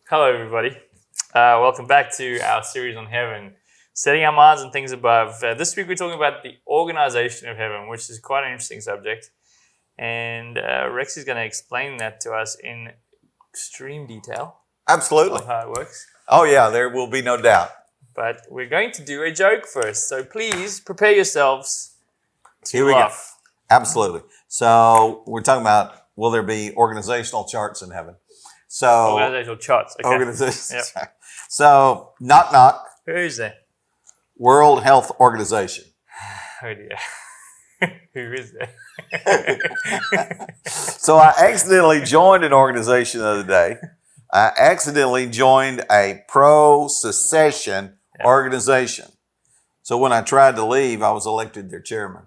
Hello, everybody. Welcome back to our series on heaven, setting our minds on things above. This week, we're talking about the organization of heaven, which is quite an interesting subject. And Rex is going to explain that to us in extreme detail. Absolutely. Of how it works. Oh, yeah, there will be no doubt. But we're going to do a joke first. So please prepare yourselves to Here we laugh. go. Absolutely. So we're talking about, will there be organizational charts in heaven? So Organizational charts. Okay. organizational. Yep. So knock knock. Who's there? World Health Organization. Oh dear. Who is there? So I accidentally joined an organization the other day. I accidentally joined a pro-secession organization. So when I tried to leave, I was elected their chairman.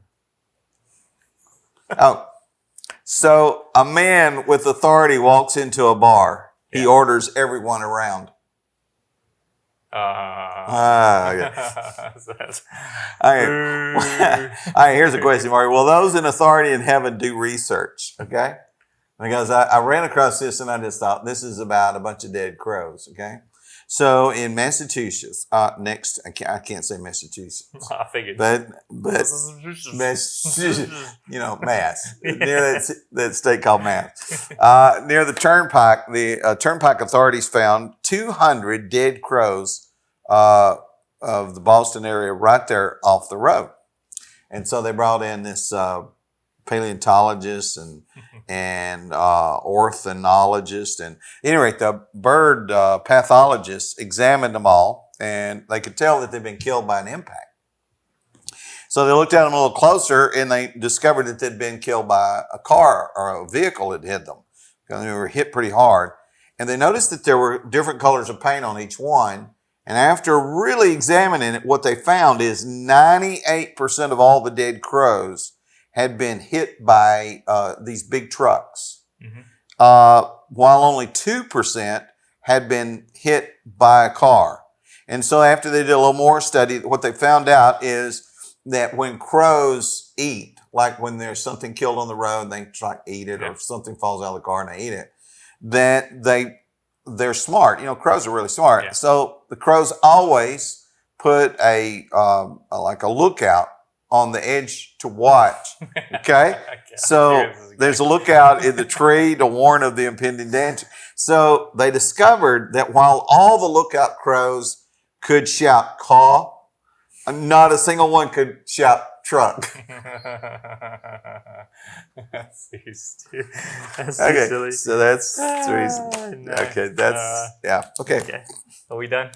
Oh, so a man with authority walks into a bar. He orders everyone around. Yeah. All right, here's a question, Marty. Will those in authority in heaven do research? Okay? Because I ran across this and I just thought this is about a bunch of dead crows. Okay? So in Massachusetts, I can't say Massachusetts. I figured. But Mass, Mass, near that state called Mass. Near the turnpike, the turnpike authorities found 200 dead crows of the Boston area right there off the road. And so they brought in this paleontologist and ornithologist. And at any rate, the bird pathologists examined them all, and they could tell that they'd been killed by an impact. So they looked at them a little closer, and they discovered that they'd been killed by a car or a vehicle that hit them. They were hit pretty hard. And they noticed that there were different colors of paint on each one. And after really examining it, what they found is 98% of all the dead crows had been hit by these big trucks, while only 2% had been hit by a car. And so after they did a little more study, what they found out is that when crows eat, like when there's something killed on the road, they try to eat it, or something falls out of the car and they eat it, that they're smart. Crows are really smart. Yeah. So the crows always put a lookout on the edge to watch. Okay? So there's a lookout in the tree to warn of the impending danger. So they discovered that while all the lookout crows could shout caw, not a single one could shout truck. That's too stupid. That's okay, silly. So that's the reason. No. Okay, that's, yeah. Okay. Are we done?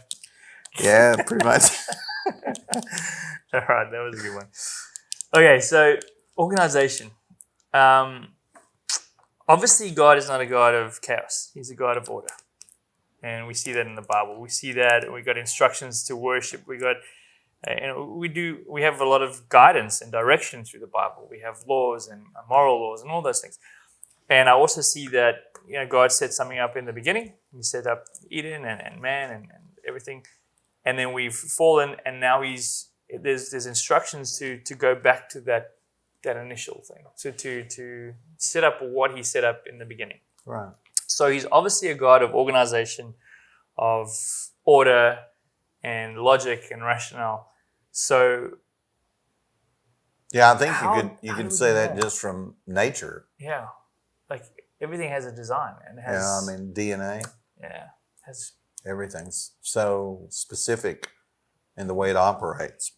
Yeah, pretty much. All right, that was a good one. Okay, so organization. Obviously, God is not a God of chaos. He's a God of order. And we see that in the Bible. We see that we got instructions to worship. We got, we have a lot of guidance and direction through the Bible. We have laws and moral laws and all those things. And I also see that, God set something up in the beginning. He set up Eden and man and everything. And then we've fallen, and now there's instructions to go back to that initial thing, to set up what he set up in the beginning. Right. So he's obviously a God of organization, of order, and logic and rationale. So yeah, I think you could say that just from nature. Yeah, like everything has a design and it has. Yeah, DNA. Yeah, has. Everything's so specific in the way it operates.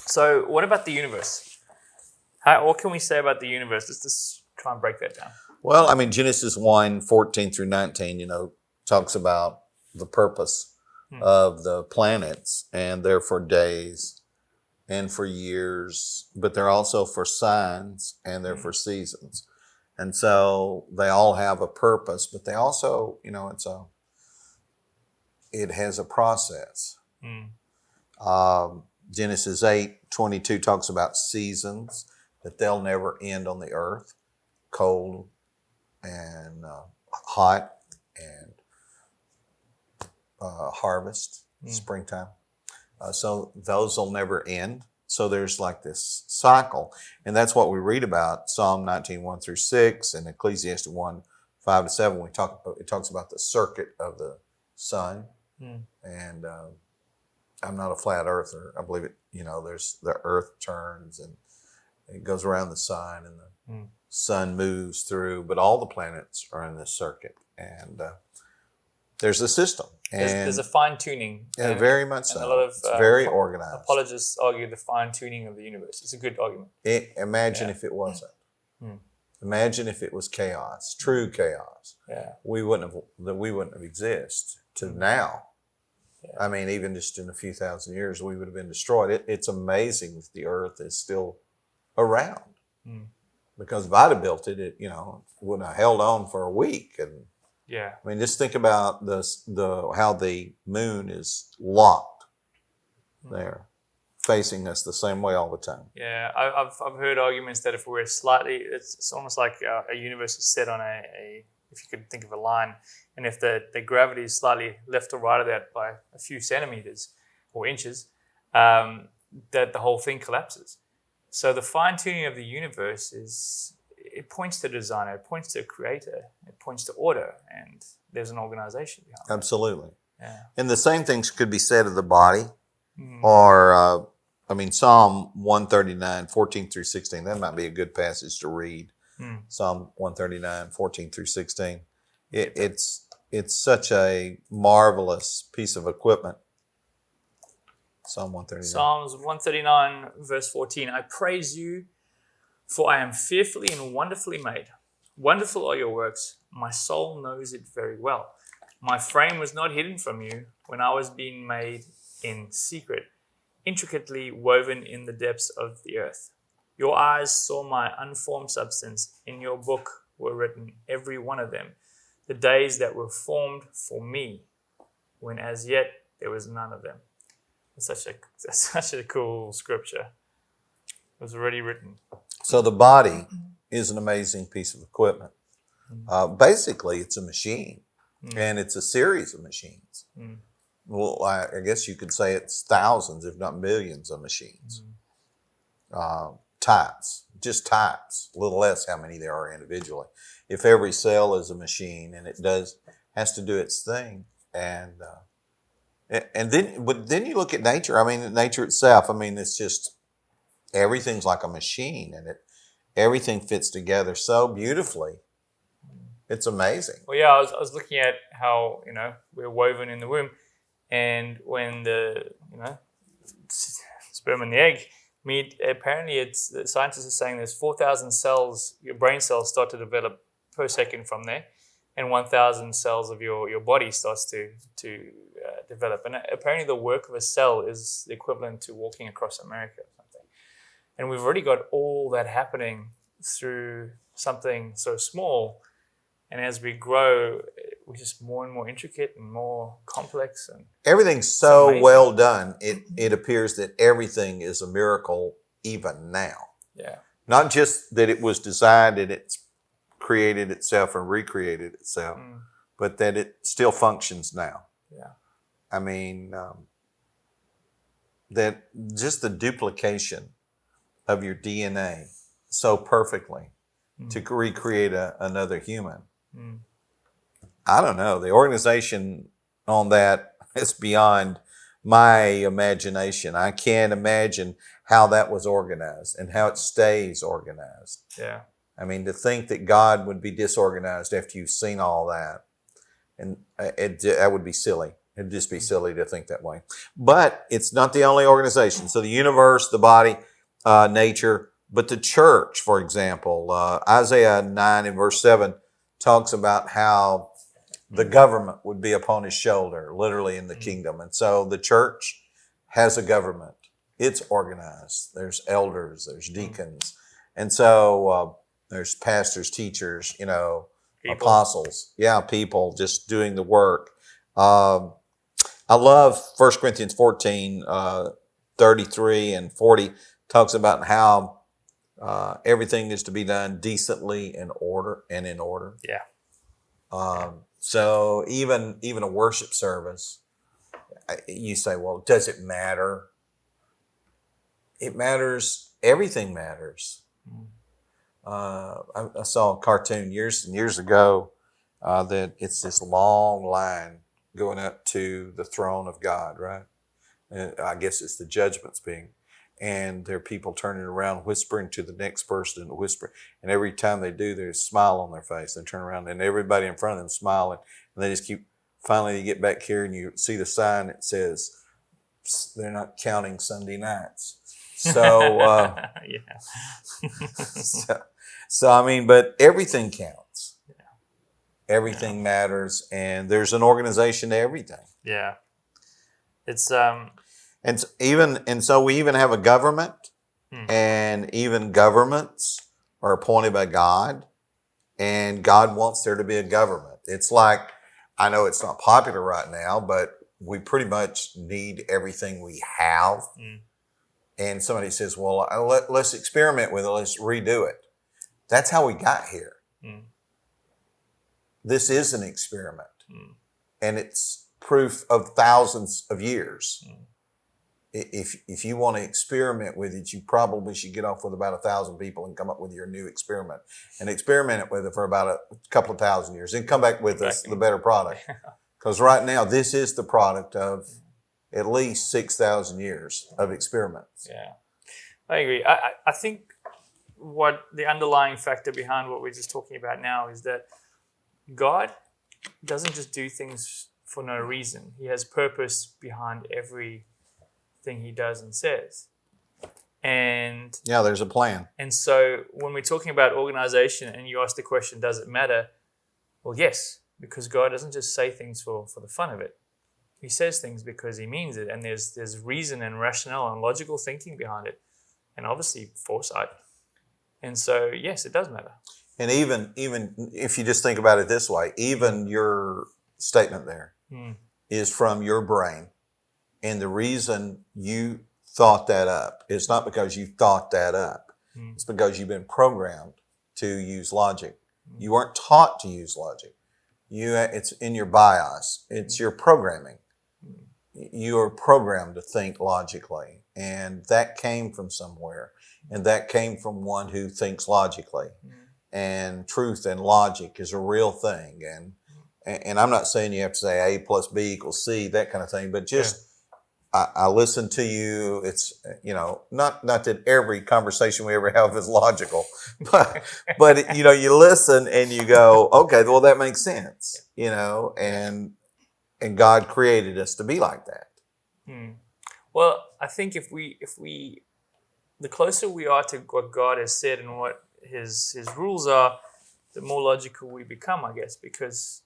So what about the universe? What can we say about the universe? Let's just try and break that down. Well, Genesis 1:14 through 19, talks about the purpose of the planets, and they're for days and for years, but they're also for signs and they're for seasons. And so they all have a purpose, but they also, it has a process. Genesis 8:22 talks about seasons, that they'll never end on the earth, cold and hot and harvest, springtime. So those will never end. So there's like this cycle. And that's what we read about, Psalm 19:1 through 6 and Ecclesiastes 1:5 to 7. It talks about the circuit of the sun, and I'm not a flat earther. I believe it. There's the Earth turns and it goes around the sun, and the sun moves through. But all the planets are in this circuit, and there's a system. There's a fine tuning. Yeah, very much so. A lot of it's very organized. Apologists argue the fine tuning of the universe. It's a good argument. Imagine if it wasn't. Imagine if it was chaos, true chaos. Yeah, we wouldn't have existed to now. Yeah. I mean, even just in a few thousand years, we would have been destroyed. It's amazing that the Earth is still around. Because if I'd have built it, it wouldn't have held on for a week. And yeah, I mean, just think about how the moon is locked there, facing us the same way all the time. Yeah, I've heard arguments that if we're it's almost like a universe is set on if you could think of a line, and if the gravity is slightly left or right of that by a few centimeters or inches, that the whole thing collapses. So the fine tuning of the universe it points to designer, it points to a creator, it points to order, and there's an organization behind it. Absolutely. Yeah. And the same things could be said of the body, or Psalm 139, 14 through 16. That might be a good passage to read. Psalm 139, 14 through 16. It's such a marvelous piece of equipment. Psalm 139. Psalms 139, verse 14. I praise you, for I am fearfully and wonderfully made. Wonderful are your works. My soul knows it very well. My frame was not hidden from you when I was being made in secret, intricately woven in the depths of the earth. Your eyes saw my unformed substance. In your book were written, every one of them, the days that were formed for me, when as yet there was none of them. That's such a cool scripture. It was already written. So the body is an amazing piece of equipment. Basically, it's a machine, and it's a series of machines. Well, I guess you could say it's thousands, if not millions of machines. Types, just types, a little less how many there are individually. If every cell is a machine and it has to do its thing, and then you look at nature. I mean, nature itself. I mean, it's just everything's like a machine, and everything fits together so beautifully. It's amazing. Well, yeah, I was looking at how we're woven in the womb, and when the sperm and the egg meet, apparently the scientists are saying there's 4,000 cells, your brain cells start to develop per second from there, and 1,000 cells of your body starts to develop. And apparently the work of a cell is the equivalent to walking across America or something. And we've already got all that happening through something so small. And as we grow, we're just more and more intricate and more complex. And everything's so well done. It appears that everything is a miracle even now. Yeah. Not just that it was designed and it's created itself and recreated itself, but that it still functions now. Yeah. I mean, that just the duplication of your DNA so perfectly to recreate another human. I don't know. The organization on that is beyond my imagination. I can't imagine how that was organized and how it stays organized. Yeah. I mean, to think that God would be disorganized after you've seen all that, and that would be silly. It'd just be silly to think that way. But it's not the only organization. So the universe, the body, nature, but the church, for example, Isaiah 9 and verse 7 talks about how the government would be upon his shoulder, literally in the kingdom. And so the church has a government. It's organized. There's elders, there's deacons. And so there's pastors, teachers, people. Apostles. Yeah, people just doing the work. I love 1 Corinthians 14, 33 and 40 talks about how everything is to be done decently in order. Yeah. So even a worship service, you say, well, does it matter? It matters. Everything matters. I saw a cartoon years and years ago that it's this long line going up to the throne of God, right? And I guess it's the judgments being. And there are people turning around, whispering to the next person, whispering. And every time they do, there's a smile on their face. They turn around and everybody in front of them smiling. And they just keep, finally you get back here and you see the sign that says, they're not counting Sunday nights. So, so I mean, but everything counts. Yeah. Everything matters. And there's an organization to everything. Yeah. It's, And so we even have a government, and even governments are appointed by God, and God wants there to be a government. It's like, I know it's not popular right now, but we pretty much need everything we have. And somebody says, well, let's experiment with it. Let's redo it. That's how we got here. This is an experiment, and it's proof of thousands of years. If you want to experiment with it, you probably should get off with about 1,000 people and come up with your new experiment and experiment it with it for about a couple of thousand years and come back with us the better product. Because right now, this is the product of at least 6,000 years of experiments. Yeah, I agree. I think what the underlying factor behind what we're just talking about now is that God doesn't just do things for no reason. He has purpose behind everything he does and says. And yeah, there's a plan. And so when we're talking about organization and you ask the question, does it matter? Well, yes, because God doesn't just say things for the fun of it. He says things because he means it, and there's reason and rationale and logical thinking behind it, and obviously foresight. And so, yes, it does matter. And even if you just think about it this way, even your statement there is from your brain. And the reason you thought that up is not because you thought that up. It's because you've been programmed to use logic. You weren't taught to use logic. It's in your bios. It's your programming. You are programmed to think logically. And that came from somewhere. And that came from one who thinks logically. And truth and logic is a real thing. And I'm not saying you have to say A plus B equals C, that kind of thing, but just I listen to you. It's, not that every conversation we ever have is logical, but you listen and you go, okay, well, that makes sense, and God created us to be like that. Well, I think if we, the closer we are to what God has said and what his rules are, the more logical we become, I guess, because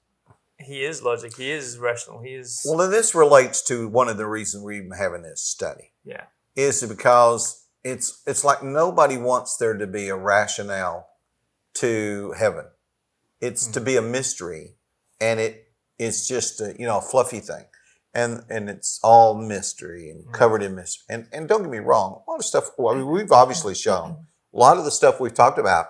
he is logic. He is rational. He is. Well, and this relates to one of the reasons we're even having this study. Yeah. Is because it's like nobody wants there to be a rationale to heaven. It's to be a mystery, and it's just a fluffy thing, and it's all mystery and covered in mystery. And don't get me wrong, a lot of stuff. Well, I mean, we've obviously shown a lot of the stuff we've talked about.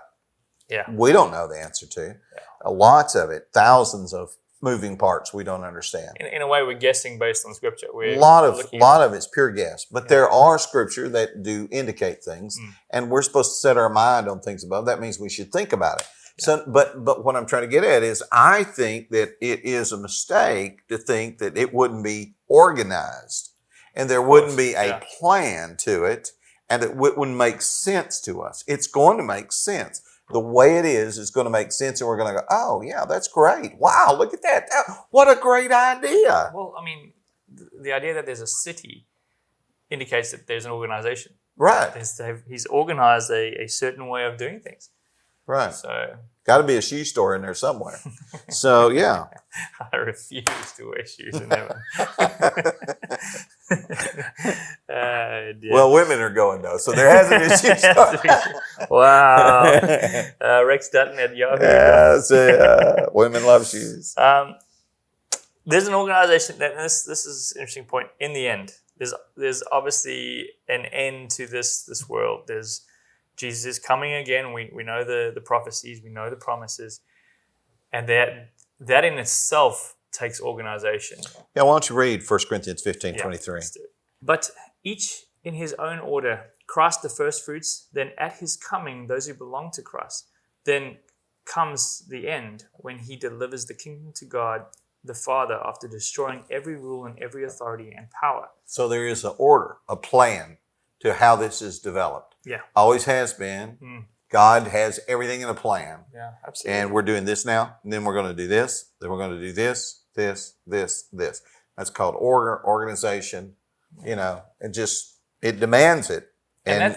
Yeah. We don't know the answer to. Lots of it, thousands of moving parts we don't understand. In a way, we're guessing based on scripture. A lot of it's pure guess, but there are scripture that do indicate things, and we're supposed to set our mind on things above. That means we should think about it. So, but what I'm trying to get at is, I think that it is a mistake to think that it wouldn't be organized, and there wouldn't be a plan to it, and it wouldn't make sense to us. It's going to make sense. The way it is going to make sense, and we're going to go, oh, yeah, that's great. Wow, look at that. What a great idea. Well, I mean, the idea that there's a city indicates that there's an organization. Right. He's organized a certain way of doing things. Right. So, got to be a shoe store in there somewhere. So, yeah. I refuse to wear shoes in heaven. Well, women are going, though, so there hasn't been a shoe store. Wow. Rex Dutton at Yahoo. Yeah, women love shoes. There's an organization that this is an interesting point. In the end, there's obviously an end to this world. There's Jesus is coming again. We know the prophecies, we know the promises, and that in itself takes organization. Yeah, why don't you read 1 Corinthians 15:23? But each in his own order, Christ the first fruits, then at his coming, those who belong to Christ. Then comes the end when he delivers the kingdom to God the Father after destroying every rule and every authority and power. So there is an order, a plan to how this is developed. Yeah. Always has been. God has everything in a plan. Yeah, absolutely. And we're doing this now, and then we're going to do this, then we're going to do this. That's called order, organization, it demands it. And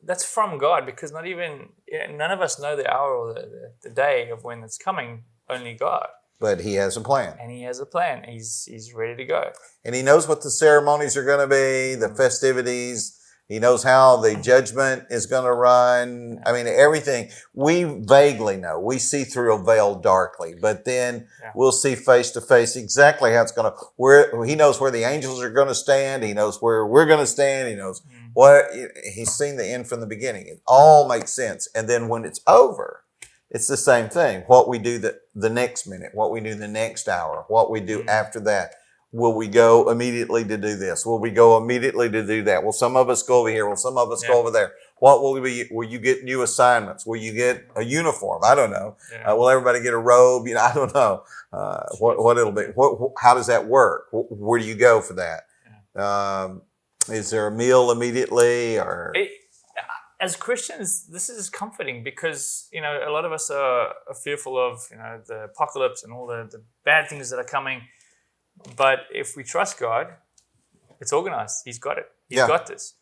that's from God, because none of us know the hour or the day of when it's coming, only God. But he has a plan. And he has a plan. He's ready to go. And he knows what the ceremonies are going to be, the festivities. He knows how the judgment is going to run. I mean, everything. We vaguely know. We see through a veil darkly, but then we'll see face to face exactly how it's going to, he knows where the angels are going to stand. He knows where we're going to stand. He knows he's seen the end from the beginning. It all makes sense. And then when it's over, it's the same thing. What we do the next minute, what we do the next hour, what we do after that. Will we go immediately to do this? Will we go immediately to do that? Will some of us go over here? Will some of us go over there? What will be? Will you get new assignments? Will you get a uniform? I don't know. Will everybody get a robe? I don't know what it'll be. How does that work? Where do you go for that? Is there a meal immediately? Or as Christians, this is comforting, because a lot of us are fearful of the apocalypse and all the bad things that are coming. But if we trust God, it's organized. He's got it. He's got this.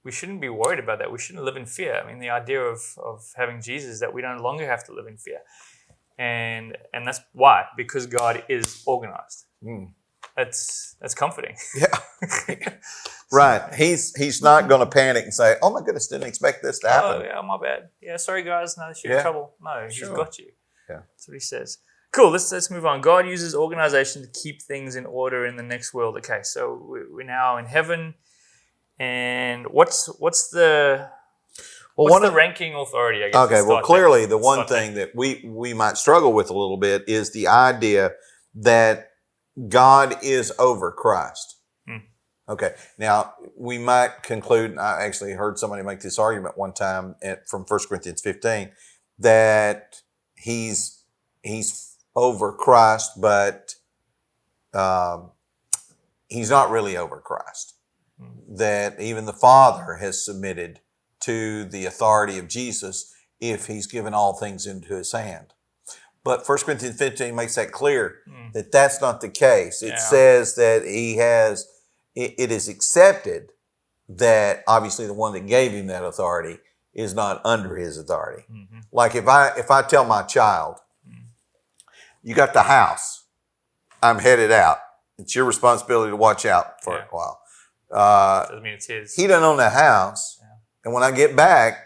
We shouldn't be worried about that. We shouldn't live in fear. I mean, the idea of having Jesus is that we no longer have to live in fear. And that's why, because God is organized. That's comforting. Yeah. Right. He's not going to panic and say, "Oh my goodness, didn't expect this to happen." Oh yeah, my bad. Yeah, sorry guys, no, you're in trouble. No, He's got you. Yeah. That's what he says. Cool, let's move on. God uses organization to keep things in order in the next world. Okay, so we're now in heaven, and what's the ranking authority, I guess? Okay, well, clearly the one thing that we might struggle with a little bit is the idea that God is over Christ. Okay, now we might conclude, I actually heard somebody make this argument one time from 1 Corinthians 15, that he's over Christ, but he's not really over Christ. That even the Father has submitted to the authority of Jesus if he's given all things into his hand. But 1 Corinthians 15 makes that clear that that's not the case. It says that it is accepted that obviously the one that gave him that authority is not under his authority. Like if I tell my child, you got the house, I'm headed out, it's your responsibility to watch out for a while. Doesn't mean it's his. He doesn't own the house. And when I get back,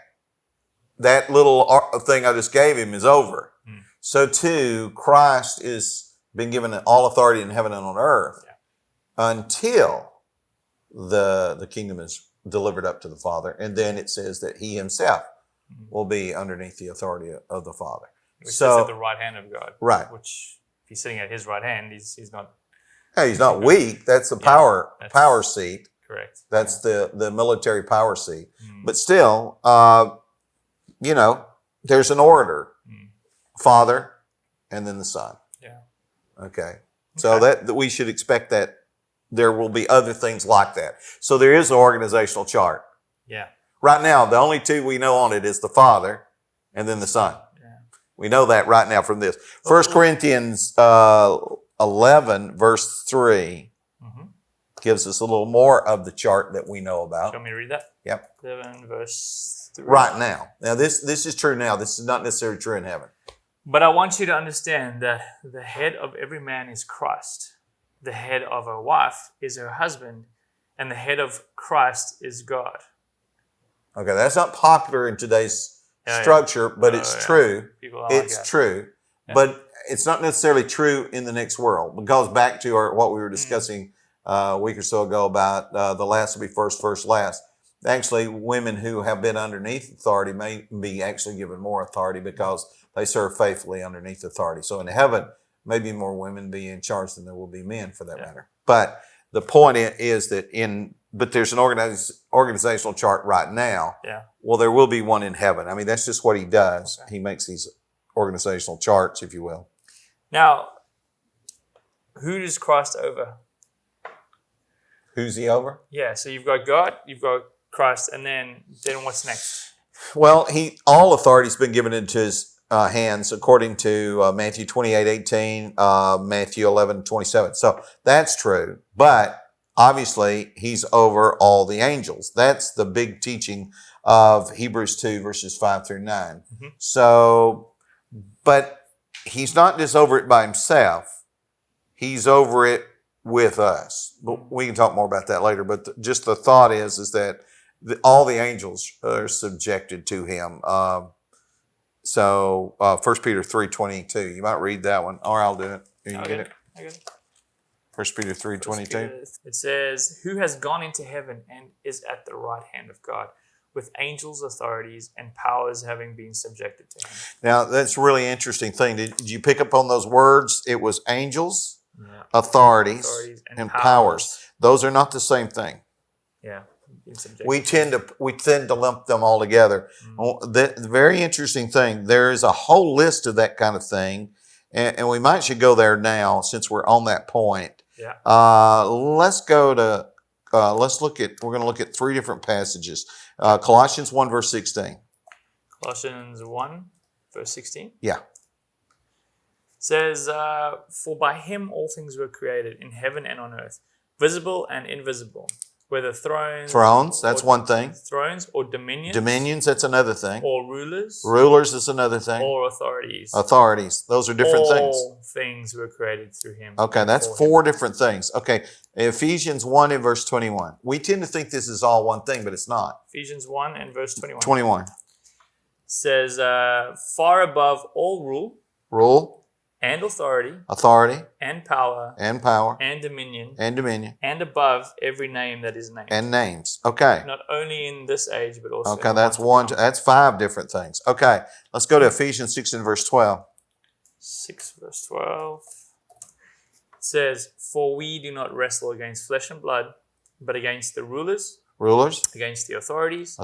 that little thing I just gave him is over. So too, Christ is been given all authority in heaven and on earth until the kingdom is delivered up to the Father. And then it says that he himself will be underneath the authority of the Father. Which is at the right hand of God. Right. Which, if he's sitting at his right hand, he's not... Hey, he's not weak. That's the power seat. Correct. That's the military power seat. But still, there's an order. Father and then the Son. Yeah. Okay. So that we should expect that there will be other things like that. So there is an organizational chart. Yeah. Right now, the only two we know on it is the Father and then the Son. Yeah. We know that right now from this. 1 Corinthians 11, verse 3 gives us a little more of the chart that we know about. Do you want me to read that? Yep. 11, verse 3. Right now. Now, this is true now. This is not necessarily true in heaven. But I want you to understand that the head of every man is Christ. The head of a wife is her husband. And the head of Christ is God. Okay, that's not popular in today's structure, but it's true. It's true. Yeah. But it's not necessarily true in the next world. It goes back to what we were discussing a week or so ago about the last will be first, first last. Actually, women who have been underneath authority may be actually given more authority because they serve faithfully underneath authority. So in heaven, maybe more women be in charge than there will be men for that matter. But the point is that but there's an organizational chart right now. Yeah. Well, there will be one in heaven. I mean, that's just what he does. Okay. He makes these organizational charts, if you will. Now, who does Christ over? Who's he over? Yeah, so you've got God, you've got Christ, and then what's next? Well, all authority's been given into his hands according to Matthew 28:18, Matthew 11:27. So that's true. But obviously, he's over all the angels. That's the big teaching of Hebrews 2, verses 5 through 9. Mm-hmm. So, but he's not just over it by himself. He's over it with us. But we can talk more about that later. But just the thought is that all the angels are subjected to him. So 1 Peter 3:22. You might read that one, or I'll do it. You get it? I got it. 1 Peter 3:22. It says, "Who has gone into heaven and is at the right hand of God, with angels, authorities, and powers having been subjected to him." Now, that's a really interesting thing. Did you pick up on those words? It was angels, Yeah. authorities and powers. Those are not the same thing. Yeah. We tend to lump them all together. Mm-hmm. The very interesting thing, there is a whole list of that kind of thing, and we should go there now since we're on that point. Yeah. Let's go to we're going to look at three different passages. Colossians 1 verse 16. Colossians 1 verse 16. Yeah. Says, "For by him all things were created in heaven and on earth, visible and invisible, whether thrones, that's one thing. Thrones or dominions. Dominions, that's another thing. Or rulers. Rulers is another thing. Or authorities. Authorities. Those are different things. All things were created through him." Okay, that's four different things. Okay, Ephesians 1 and verse 21. We tend to think this is all one thing, but it's not. Ephesians 1 and verse 21. 21. Says, "Far above all rule, and authority, and power, and dominion, and above every name that is named." And names. Okay. Not only in this age, but also. Okay, that's five different things. Okay, let's go to Ephesians 6 and verse 12. 6 verse 12. It says, "For we do not wrestle against flesh and blood, but against the rulers, against the authorities,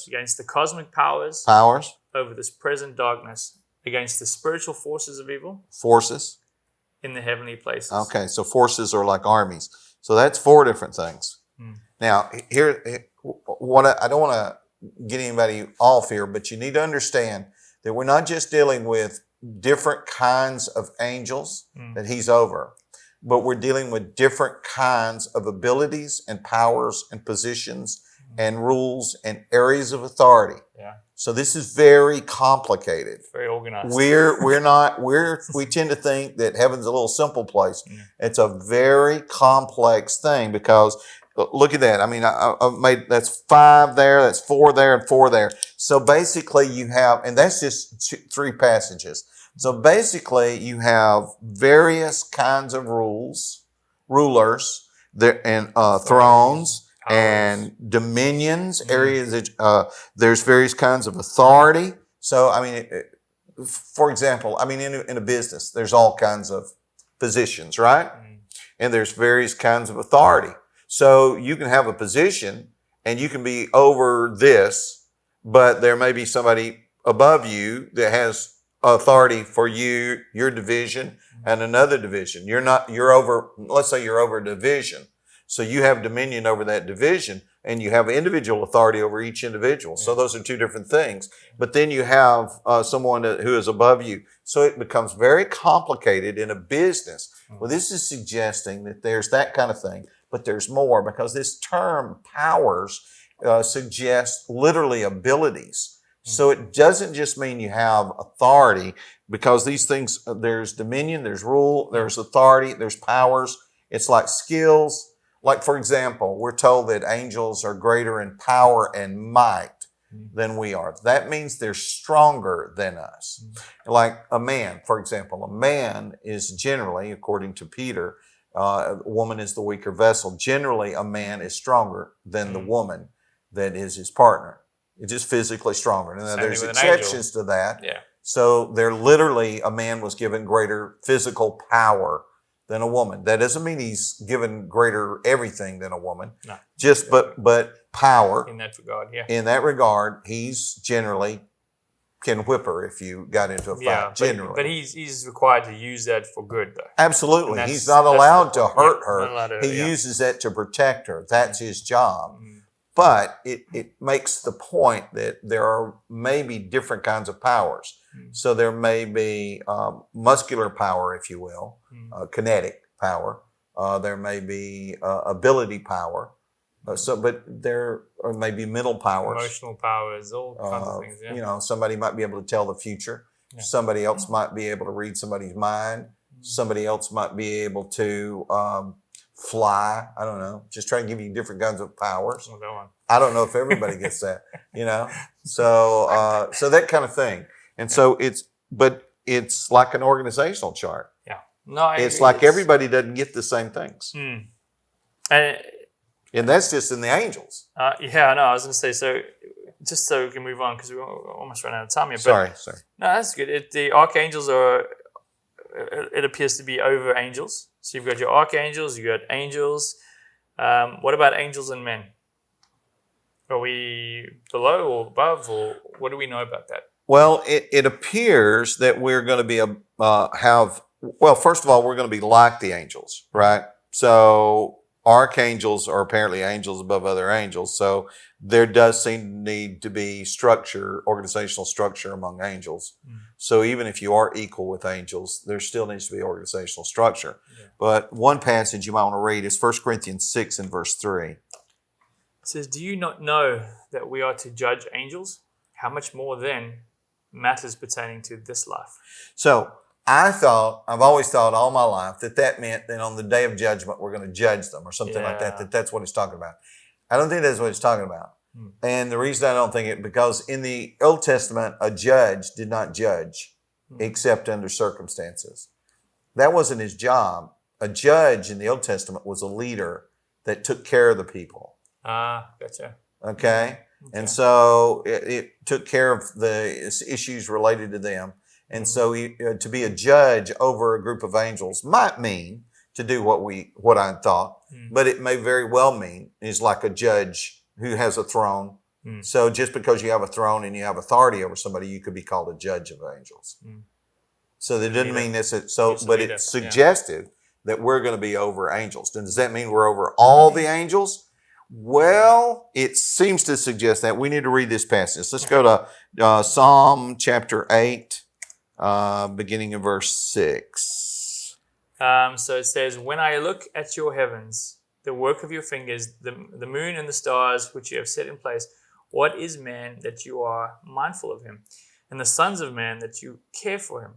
against the cosmic powers, over this present darkness, against the spiritual forces of evil, in the heavenly places." Okay, so forces are like armies. So that's four different things. Now, here, I don't want to get anybody off here, but you need to understand that we're not just dealing with different kinds of angels that he's over, but we're dealing with different kinds of abilities and powers and positions and rules and areas of authority. Yeah. So this is very complicated. Very organized. We tend to think that heaven's a little simple place. It's a very complex thing because look at that. I mean, I made that's 5 there, that's 4 there, and 4 there. So basically you have, and that's just 3 passages. So basically you have various kinds of rulers there, and thrones, and dominions, areas that there's various kinds of authority. So, I mean, for example, I mean, in a business, there's all kinds of positions, right? And there's various kinds of authority. So you can have a position and you can be over this, but there may be somebody above you that has authority for you, your division, and another division. Let's say you're over a division. So you have dominion over that division and you have individual authority over each individual. So those are 2 different things. But then you have someone who is above you. So it becomes very complicated in a business. Well, this is suggesting that there's that kind of thing, but there's more because this term powers suggests literally abilities. So it doesn't just mean you have authority because these things, there's dominion, there's rule, there's authority, there's powers. It's like skills. Like, for example, we're told that angels are greater in power and might than we are. That means they're stronger than us. Like a man, for example, a man is generally, according to Peter, a woman is the weaker vessel. Generally, a man is stronger than the woman that is his partner. It's just physically stronger. And there's exceptions to that. Yeah. So they're literally, a man was given greater physical power than a woman. That doesn't mean he's given greater everything than a woman. No. But power. In that regard, yeah. In that regard, he's generally can whip her if you got into a fight, Yeah, generally. but he's required to use that for good, though. Absolutely. He's not allowed to hurt her. Not allowed to, He uses that to protect her. That's his job. Mm. But it makes the point that there are maybe different kinds of powers. So there may be muscular power, if you will, kinetic power. There may be ability power. But there may be mental powers. Emotional powers, all kinds of things. Yeah. You know, somebody might be able to tell the future. Yeah. Somebody else might be able to read somebody's mind. Somebody else might be able to fly. I don't know. Just trying to give you different kinds of powers. I don't know if everybody gets that. You know, so that kind of thing. And so it's like an organizational chart. Yeah. No, it's like everybody doesn't get the same things. And that's just in the angels. Yeah, no, I was going to say, so just so we can move on, because we almost ran out of time here. But, sorry. No, that's good. The archangels it appears to be over angels. So you've got your archangels, you've got angels. What about angels and men? Are we below or above, or what do we know about that? Well, it appears that we're going to be first of all, we're going to be like the angels, right? So archangels are apparently angels above other angels. So there does seem to need to be organizational structure among angels. So even if you are equal with angels, there still needs to be organizational structure. Yeah. But one passage you might want to read is 1 Corinthians 6 and verse 3. It says, "Do you not know that we are to judge angels? How much more then matters pertaining to this life?" So I've always thought all my life that meant that on the day of judgment, we're going to judge them or something like that that's what it's talking about. I don't think that's what it's talking about. And the reason I don't think it, because in the Old Testament, a judge did not judge except under circumstances. That wasn't his job. A judge in the Old Testament was a leader that took care of the people. Gotcha. Okay? And so it took care of the issues related to them. And so to be a judge over a group of angels might mean to do what I thought, but it may very well mean is like a judge who has a throne. So just because you have a throne and you have authority over somebody, you could be called a judge of angels. So that doesn't mean this. But it's suggestive that we're going to be over angels. Does that mean we're over all the angels? Well, it seems to suggest that. We need to read this passage. Let's go to Psalm chapter 8. Beginning in verse 6. So it says, "When I look at your heavens, the work of your fingers, the moon and the stars which you have set in place, what is man that you are mindful of him, and the sons of man that you care for him?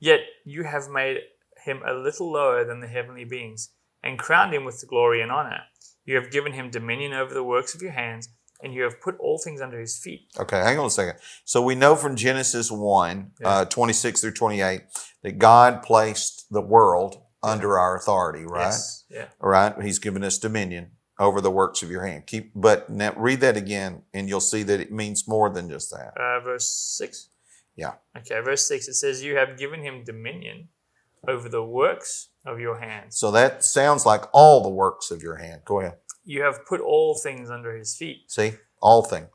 Yet you have made him a little lower than the heavenly beings, and crowned him with glory and honor. You have given him dominion over the works of your hands, and you have put all things under his feet." Okay, hang on a second. So we know from Genesis 1, 26 through 28, that God placed the world under our authority, right? Yes. Yeah. All right. He's given us dominion over the works of your hand. But now read that again, and you'll see that it means more than just that. Verse 6? Yeah. Okay, verse 6, it says, "You have given him dominion over the works of your hands." So that sounds like all the works of your hand. Go ahead. "You have put all things under his feet." See? All things.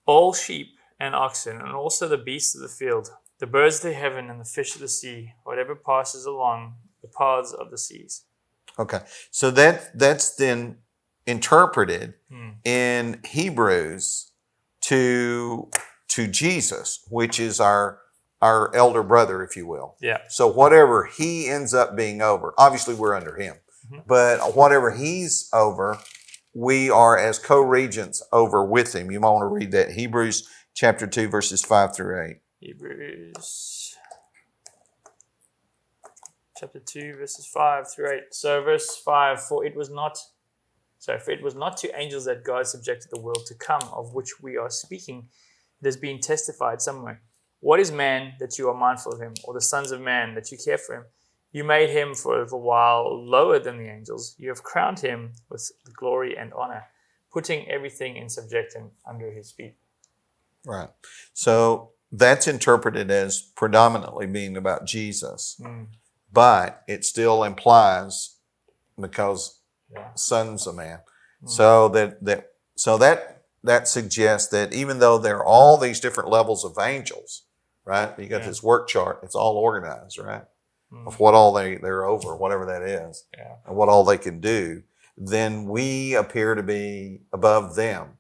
"All sheep and oxen, and also the beasts of the field, the birds of the heaven and the fish of the sea, whatever passes along the paths of the seas." Okay. So that's then interpreted in Hebrews to Jesus, which is our elder brother, if you will. Yeah. So whatever he ends up being over, obviously we're under him, but whatever he's over, we are as co-regents over with him. You might want to read that. Hebrews chapter 2, verses 5 through 8. Hebrews chapter 2, verses 5 through 8. So verse 5, for it was not to angels that God subjected the world to come, of which we are speaking. It has been testified somewhere. What is man that you are mindful of him, or the sons of man that you care for him? You made him for a little while lower than the angels. You have crowned him with glory and honor, putting everything in subjection under his feet. Right. So that's interpreted as predominantly being about Jesus, but it still implies because sons of man. So that that suggests that even though there are all these different levels of angels, right? You got this work chart. It's all organized, right? Of what all they're over, whatever that is, and what all they can do. Then we appear to be above them.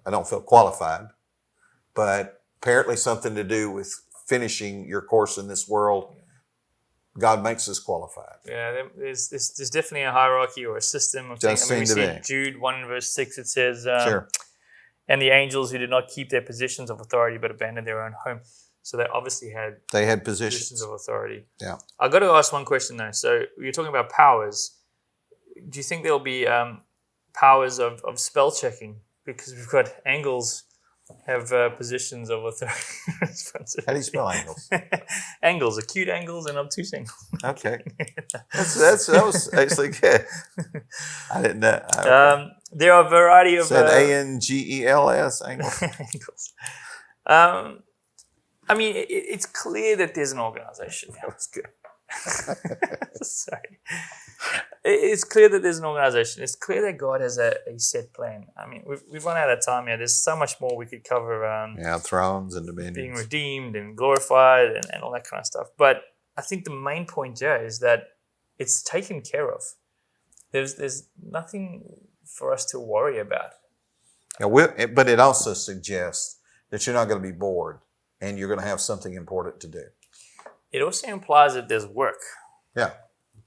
I don't feel qualified, but apparently something to do with finishing your course in this world. God makes us qualified. Yeah, there's definitely a hierarchy or a system of things. I mean, we see Jude 1 verse 6, it says, and the angels who did not keep their positions of authority but abandoned their own home. So they obviously had positions of authority. Yeah. I've got to ask one question though. So you're talking about powers. Do you think there'll be powers of spell checking? Because we've got angels have positions of authority. How do you spell angles? Angles, acute angles and obtuse angles. Okay. That was actually good. I didn't know. Okay. There are a variety of... Said ANGELS angles. Angles. I mean, it's clear that there's an organization. That was good. Sorry. It's clear that there's an organization. It's clear that God has a set plan. I mean, we've run out of time here. There's so much more we could cover. Thrones and dominions. Being redeemed and glorified and all that kind of stuff. But I think the main point here is that it's taken care of. There's nothing for us to worry about. Yeah, but it also suggests that you're not going to be bored and you're going to have something important to do. It also implies that there's work. Yeah.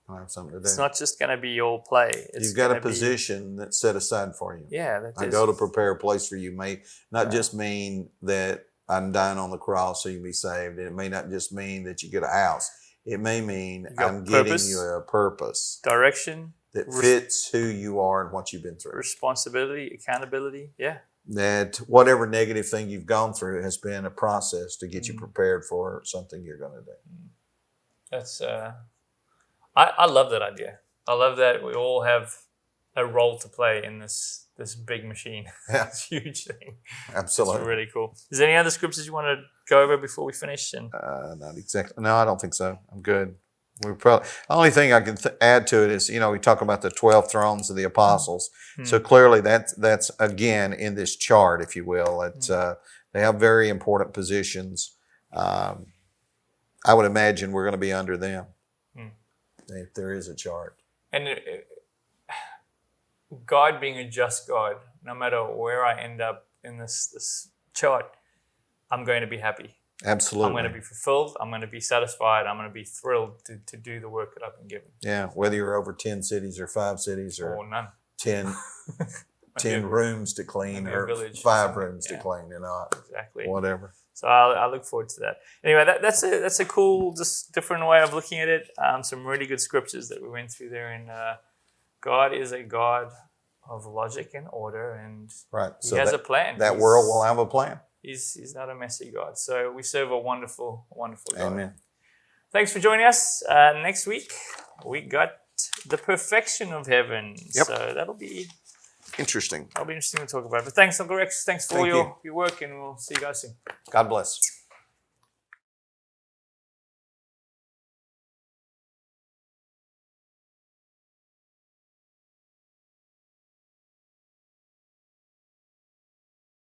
I have something to do. It's not just going to be all play. You've got a position that's set aside for you. Yeah. I go to prepare a place for you may not just mean that I'm dying on the cross so you can be saved. And it may not just mean that you get a house. It may mean I'm getting you a purpose. Direction. That fits who you are and what you've been through. Responsibility, accountability. Yeah. That whatever negative thing you've gone through has been a process to get you prepared for something you're going to do. That's... I love that idea. I love that we all have a role to play in this big machine. Yeah. This huge thing. Absolutely. It's really cool. Is there any other scriptures you want to go over before we finish? Not exactly. No, I don't think so. I'm good. The only thing I can add to it is, we talk about the 12 thrones of the apostles. So clearly that's again in this chart, if you will. They have very important positions. I would imagine we're going to be under them. If there is a chart. And God being a just God, no matter where I end up in this chart, I'm going to be happy. Absolutely. I'm going to be fulfilled. I'm going to be satisfied. I'm going to be thrilled to do the work that I've been given. Yeah, whether you're over 10 cities or 5 cities or none. 10 rooms to clean or 5 rooms to clean, exactly. Whatever. So I look forward to that. Anyway, that's a cool, just different way of looking at it. Some really good scriptures that we went through there. And God is a God of logic and order, and He has a plan. That world will have a plan. He's not a messy God. So we serve a wonderful, wonderful God. Amen. Thanks for joining us. Next week, we got the perfection of heaven. Yep. So that'll be interesting. That'll be interesting to talk about. But thanks, Uncle Rex. Thanks for all your work, and we'll see you guys soon. God bless.